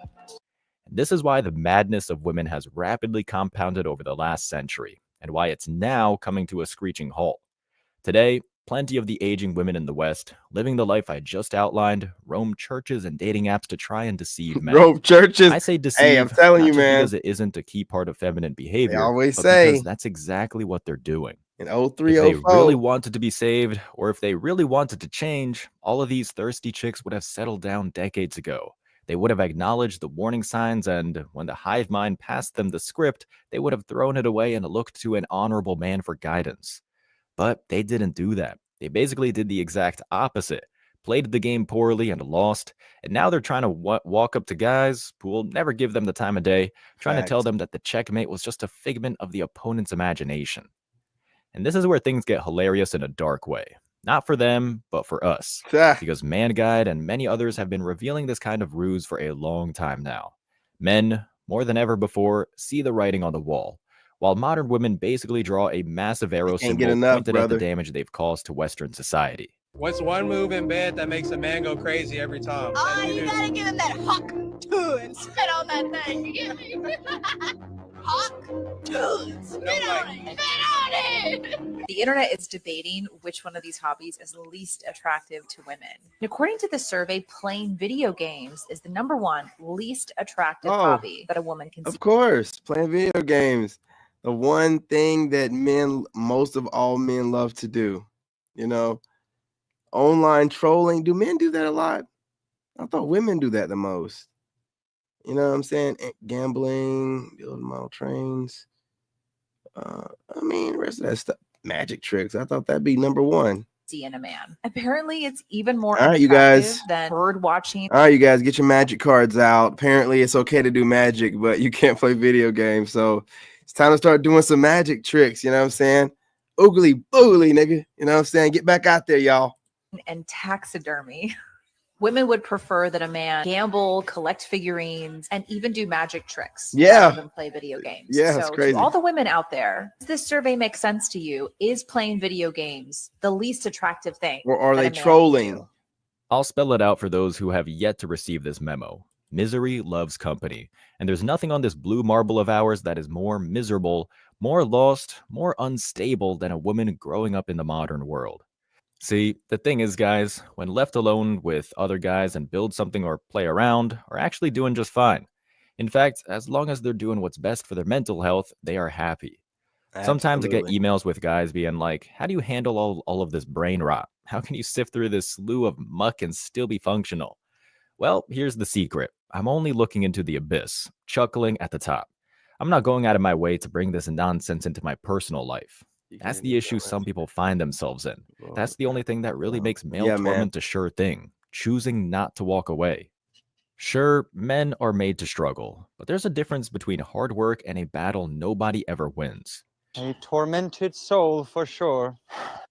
This is why the madness of women has rapidly compounded over the last century, and why it's now coming to a screeching halt. Today, plenty of the aging women in the West, living the life I just outlined, roam churches and dating apps to try and deceive men. Roam churches. I say deceive, Hey, I'm telling not you, just man. because it isn't a key part of feminine behavior, always but say. because that's exactly what they're doing. In If 03, they 04. really wanted to be saved, or if they really wanted to change, all of these thirsty chicks would have settled down decades ago. They would have acknowledged the warning signs, and when the hive mind passed them the script, they would have thrown it away and looked to an honorable man for guidance. But they didn't do that. They basically did the exact opposite, played the game poorly and lost, and now they're trying to walk up to guys who will never give them the time of day, trying to tell them that the checkmate was just a figment of the opponent's imagination. And this is where things get hilarious in a dark way. Not for them, but for us. Because Man Guide and many others have been revealing this kind of ruse for a long time now. Men, more than ever before, see the writing on the wall, while modern women basically draw a massive arrow symbol pointed at the damage they've caused to Western society. What's one move in bed that makes a man go crazy every time? Oh, you gotta give him that huck and spit on that thing. You get me? Huck, spit on it. Spit on it. The internet is debating which one of these hobbies is least attractive to women. And according to the survey, playing video games is the #1 least attractive hobby that a woman can see. Of course, playing video games. The one thing that men, most of all men, love to do. You know, online trolling. Do men do that a lot? I thought women do that the most. You know what I'm saying? Gambling, building model trains. I mean, the rest of that stuff. Magic tricks. I thought that'd be #1. See in a man. Apparently, it's even more All right, you attractive guys. than bird watching. All right, you guys, get your magic cards out. Apparently, it's okay to do magic, but you can't play video games. So it's time to start doing some magic tricks. You know what I'm saying? Oogly boogly, nigga. You know what I'm saying? Get back out there, y'all. And taxidermy. Women would prefer that a man gamble, collect figurines, and even do magic tricks rather than play video games. Yeah, it's so crazy. to all the women out there, does this survey make sense to you? Is playing video games the least attractive thing? Or are that they a man can trolling? do? I'll spell it out for those who have yet to receive this memo. Misery loves company, and there's nothing on this blue marble of ours that is more miserable, more lost, more unstable than a woman growing up in the modern world. See, the thing is, guys, when left alone with other guys and build something or play around, are actually doing just fine. In fact, as long as they're doing what's best for their mental health, they are happy. Sometimes I get Absolutely. emails with guys being like, how do you handle all of this brain rot? How can you sift through this slew of muck and still be functional? Well, here's the secret. I'm only looking into the abyss, chuckling at the top. I'm not going out of my way to bring this nonsense into my personal life. That's the issue some people find themselves in. That's the only thing that really makes male Yeah, man. torment a sure thing, choosing not to walk away. Sure, men are made to struggle, but there's a difference between hard work and a battle nobody ever wins. A tormented soul for sure.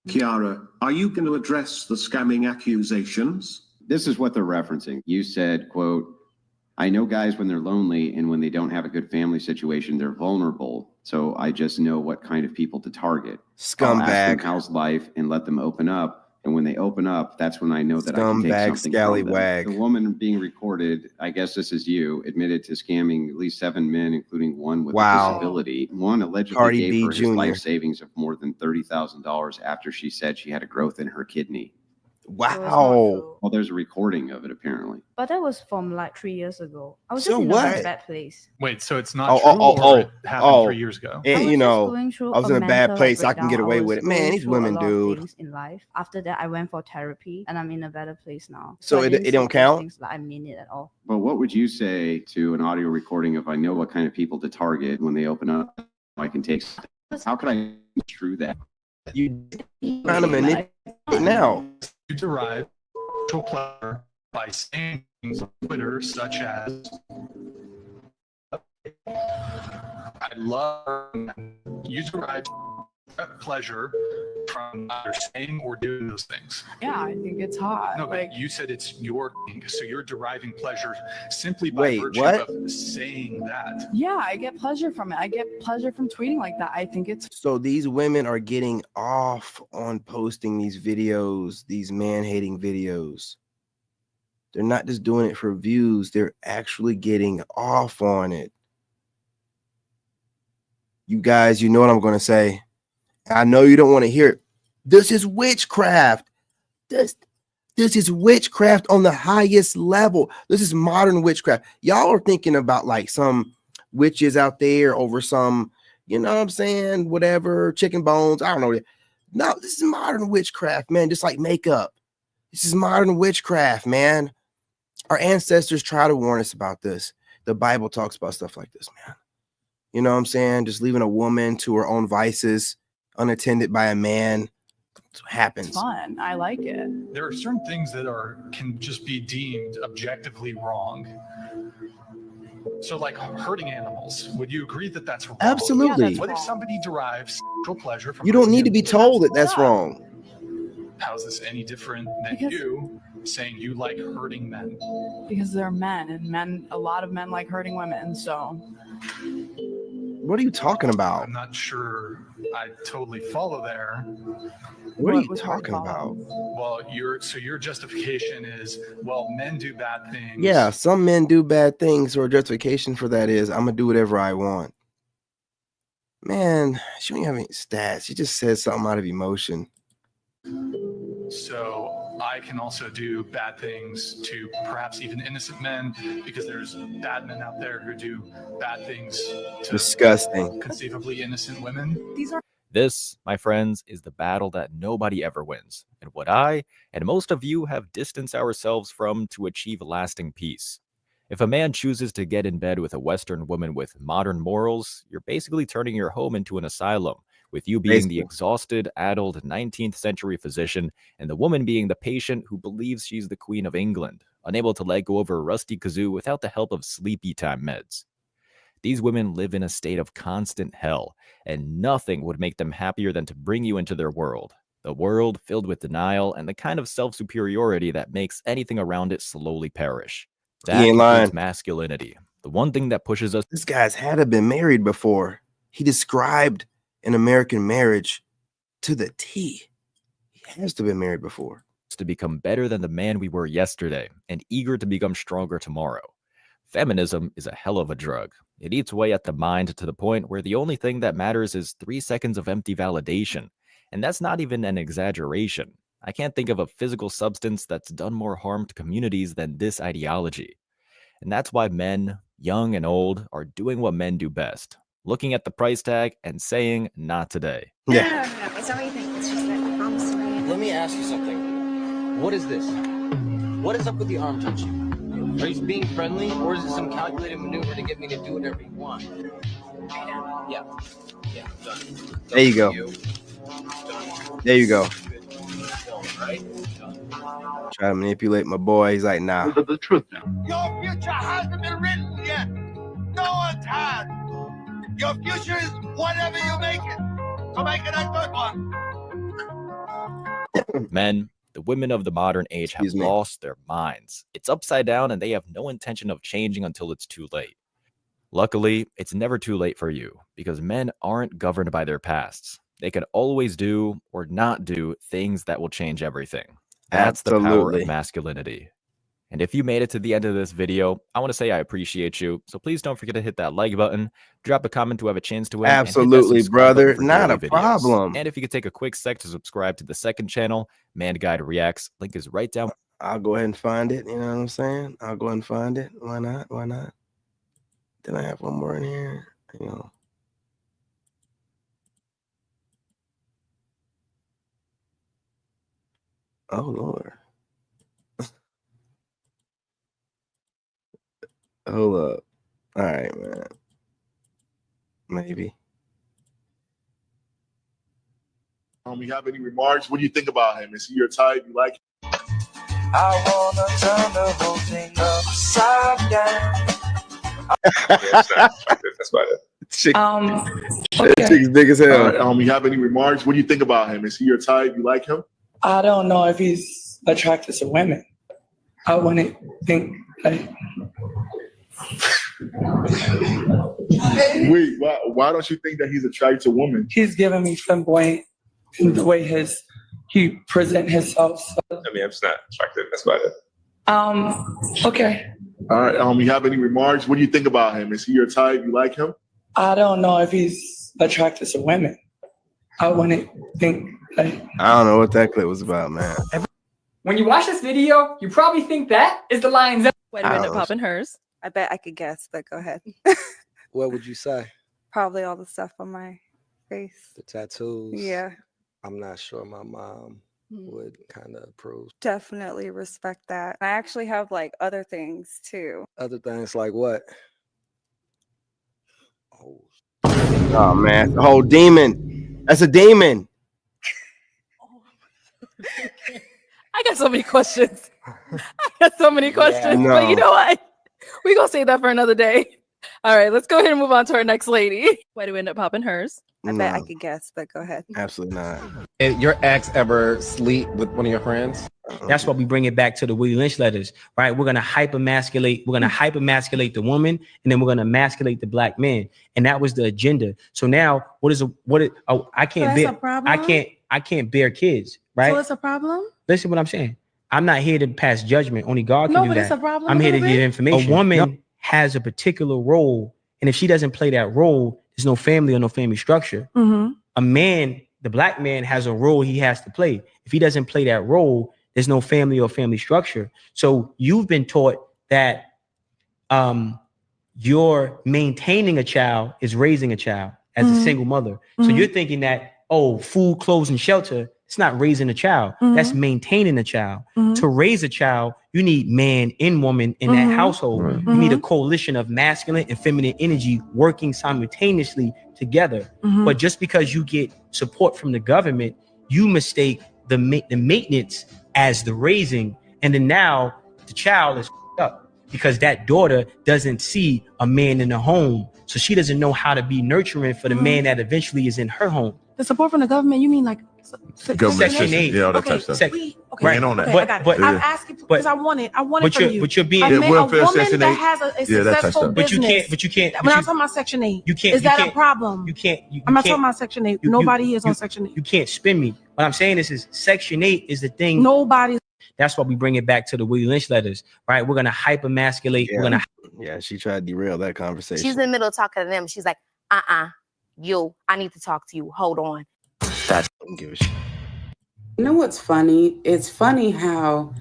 Kiara, are you going to address the scamming accusations? This is what they're referencing. You said, quote, I know guys when they're lonely and when they don't have a good family situation, they're vulnerable. So I just know what kind of people to target. I'll ask them Scumbag. how's life and let them open up. And when they open up, that's when I know that I can take Scumbag, something from them. scallywag. The woman being recorded, I guess this is you, admitted to scamming at least 7 men, including one with Wow. a disability. One allegedly Cardi gave B her his Jr. life savings of more than $30,000 after she said she had a growth in her kidney. Wow. Well, there's a recording of it apparently. But that was from like 3 years ago. I was So just in what? a very bad place. Wait, so it's not true, or it happened 3 years ago? And, I was you just know, going through I was a in a bad mental, place. like, I can get breakdown. away I was with it. Man, going these through a women, lot of dude. things in life. After that, I went for therapy, and I'm in a better place now. So I it didn't don't say those count? things like I mean it at all. But what would you say to an audio recording of I know what kind of people to target when they open up? I can take. How could I true that? You kind of manipulate now. You derive sexual pleasure by saying things on Twitter, such as I love you derive pleasure from either saying or doing those things. Yeah, I think it's hot. No, like but you said it's your thing, so you're deriving pleasure simply by virtue what? of saying that. yeah, I get pleasure from it. I get pleasure from tweeting like that. I think it's So these women are getting off on posting these videos, these man-hating videos. They're not just doing it for views. They're actually getting off on it. You guys, you know what I'm going to say. I know you don't want to hear it. This is witchcraft. This is witchcraft on the highest level. This is modern witchcraft. Y'all are thinking about like some witches out there over some, you know what I'm saying, whatever, chicken bones. I don't know. No, this is modern witchcraft, man. Just like makeup. This is modern witchcraft, man. Our ancestors try to warn us about this. The Bible talks about stuff like this, man. You know what I'm saying? Just leaving a woman to her own vices, unattended by a man. That's what happens. fun. I like it. There are certain things that can just be deemed objectively wrong. So, like hurting animals, would you agree that that's wrong? Absolutely. Yeah, that's what if wrong. somebody derives sexual pleasure from? You don't hurting need to be animals? told that that's wrong. How is this any different than you saying you like hurting men? Because they're men, and a lot of men like hurting women. So What are you talking about? I'm not sure I totally follow there. What are you talking about? Well, your justification is, well, men do bad things. Yeah, some men do bad things, or justification for that is I'm gonna do whatever I want. Man, she don't have any stats. She just said something out of emotion. So I can also do bad things to perhaps even innocent men, because there's bad men out there who do bad things to Disgusting. conceivably innocent women. This, my friends, is the battle that nobody ever wins, and what I and most of you have distanced ourselves from to achieve lasting peace. If a man chooses to get in bed with a Western woman with modern morals, you're basically turning your home into an asylum, with you being the exhausted, addled 19th century physician and the woman being the patient who believes she's the Queen of England, unable to let go of her rusty kazoo without the help of sleepy time meds. These women live in a state of constant hell, and nothing would make them happier than to bring you into their world. The world filled with denial and the kind of self-superiority that makes anything around it slowly perish. That He ain't includes lying. masculinity, the one thing that pushes us. This guy's had to been married before. He described an American marriage to the T. He has to have been married before. To become better than the man we were yesterday and eager to become stronger tomorrow. Feminism is a hell of a drug. It eats away at the mind to the point where the only thing that matters is 3 seconds of empty validation. And that's not even an exaggeration. I can't think of a physical substance that's done more harm to communities than this ideology. And that's why men, young and old, are doing what men do best. Looking at the price tag and saying, not today. Yeah. No, it's not what you think. It's just that I promise to me. Let me ask you something. What is this? What is up with the arm touching? Are you being friendly, or is it some calculated maneuver to get me to do whatever you want? Yeah. Yeah, done. There you go. There you go. Right? Try to manipulate my boy. He's like, nah. The truth now. Your future hasn't been written yet. No one's had. Your future is whatever you make it. So make it a good one. Men, The women of the modern age have lost their minds. It's upside down and they have no intention of changing until it's too late. Luckily, it's never too late for you because men aren't governed by their pasts. They can always do or not do things that will change everything. That's the power of masculinity. And if you made it to the end of this video, I want to say I appreciate you. So please don't forget to hit that like button, drop a comment to have a chance to win. Absolutely, and hit that subscribe brother. button for Not daily a videos. problem. And if you could take a quick sec to subscribe to the second channel, Man Guide Reacts, link is right down. I'll go ahead and find it. You know what I'm saying? I'll go ahead and find it. Why not? Why not? Then I have one more in here. You know. Oh, Lord. Hold up. All right, man. Maybe. You have any remarks? What do you think about him? Is he your type? You like him? I wanna turn the whole thing upside down. That's about it. Chick's big as hell. You have any remarks? What do you think about him? Is he your type? You like him? I don't know if he's attracted to women. I wouldn't think like. Wait, why don't you think that he's attracted to women? He's giving me flamboyant in the way he present himself. So. I mean, I'm just not attracted. That's about it. Okay. All right. You have any remarks? What do you think about him? Is he your type? You like him? I don't know if he's attracted to women. I wouldn't think like. I don't know what that clip was about, man. When you watch this video, you probably think that is the lion's. Wait a minute, popping hers. I bet I could guess, but go ahead. What would you say? Probably all the stuff on my face. The tattoos? Yeah. I'm not sure my mom would kind of approve. Definitely respect that. I actually have like other things too. Other things like what? Oh, man. The whole demon. That's a demon. I got so many questions. But you know what? We're going to save that for another day. All right, let's go ahead and move on to our next lady. Why do we end up popping hers? I bet I could guess, but go ahead. Absolutely not. Did your ex ever sleep with one of your friends? That's why we bring it back to the Willie Lynch letters, right? We're gonna hyper-emasculate the woman, and then we're gonna emasculate the black man, and that was the agenda. So now, I can't bear kids, right? So it's a problem? Listen, what I'm saying. I'm not here to pass judgment. Only God can do that. It's a problem. I'm here to give information. A woman has a particular role, and if she doesn't play that role, there's no family or no family structure. A man, the black man, has a role he has to play. If he doesn't play that role, there's no family or family structure. So you've been taught that you're maintaining a child is raising a child as a single mother. So you're thinking that, food, clothes, and shelter, it's not raising a child. That's maintaining a child. To raise a child, you need man and woman in that household. You need a coalition of masculine and feminine energy working simultaneously together. But just because you get support from the government, you mistake the maintenance as the raising. And then now the child is up because that daughter doesn't see a man in the home. So she doesn't know how to be nurturing for the man that eventually is in her home. The support from the government, you mean like Government Section 8. Yeah, all that type of stuff. Right. Ain't on that. Okay, I'm asking because I want it from you. But you're being a welfare, woman Section that 8. has a Yeah, that type of successful stuff. business. But you can't. When I'm talking about Section 8, you can't. is that a problem? You can't. I'm not talking about Section 8. Nobody is on Section 8. You can't spin me. What I'm saying is Section 8 is the thing. Nobody. That's why we bring it back to the Willie Lynch letters, right? We're gonna hyper-emasculate. Yeah. Yeah, she tried to derail that conversation. She's in the middle of talking to them. She's like, I need to talk to you. Hold on. That's don't give a shit. You know what's funny? It's funny how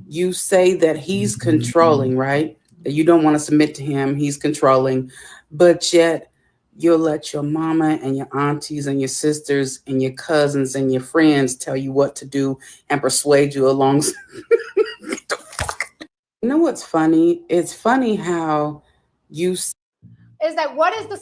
you say that he's controlling, right? That you don't want to submit to him. He's controlling, but yet you'll let your mama and your aunties and your sisters and your cousins and your friends tell you what to do and persuade you along. You know what's funny? It's funny how you. Is that what is the.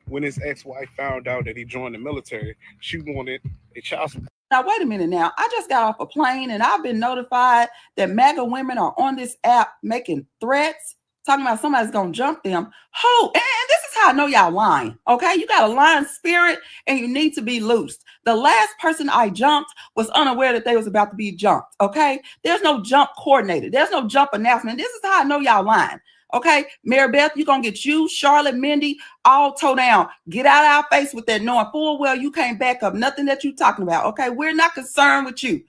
When his ex-wife found out that he joined the military, she wanted a child support. Now, wait a minute now. I just got off a plane and I've been notified that MAGA women are on this app making threats, talking about somebody's going to jump them. And this is how I know y'all lying. Okay, you got a lying spirit and you need to be loosed. The last person I jumped was unaware that they was about to be jumped. Okay, there's no jump coordinator. There's no jump announcement. This is how I know y'all lying. Okay, Mary Beth, you're gonna get you, Charlotte, Mindy, all toe down. Get out of our face with that, knowing full well you can't back up nothing that you're talking about. Okay, we're not concerned with you.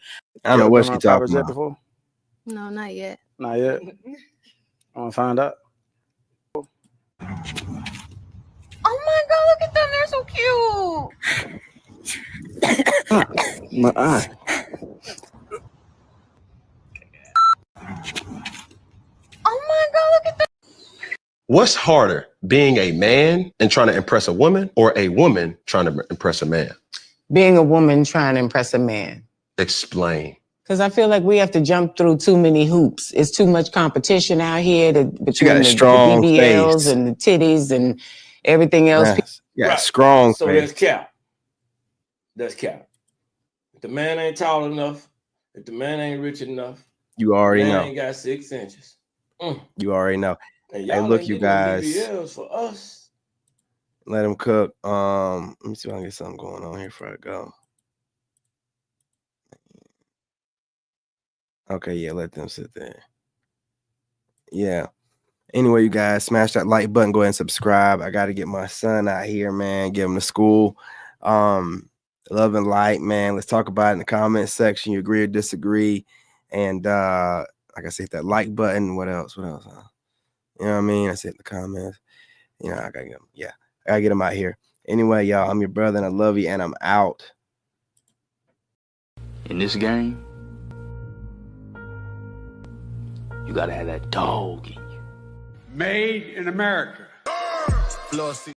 I don't know what she's talking about. Before? No, not yet. Not yet. I want to find out. Oh my God, look at them. They're so cute. My eye. Oh my God, look at them. What's harder, being a man and trying to impress a woman, or a woman trying to impress a man? Being a woman trying to impress a man. Explain. Because I feel like we have to jump through too many hoops. It's too much competition out here between the BBLs face. and the titties and everything else. Yes. Yeah, strong So face. that's cap. That's cap. If the man ain't tall enough, if the man ain't rich enough, You already man know. ain't got 6 inches. You already know. And Hey, y'all look, ain't you getting no guys. BBLs for us. Let him cook. Let me see if I can get something going on here before I go. Okay, yeah, let them sit there. Yeah. Anyway, you guys, smash that like button. Go ahead and subscribe. I got to get my son out here, man. Get him to school. Love and light, man. Let's talk about it in the comment section. You agree or disagree? And like I said, hit that like button. What else? What else? Huh? You know what I mean? I said in the comments. You know, I gotta get him. Yeah, I gotta get him out here. Anyway, y'all, I'm your brother and I love you, and I'm out. In this game, you gotta have that dog in you. Made in America. Flossy.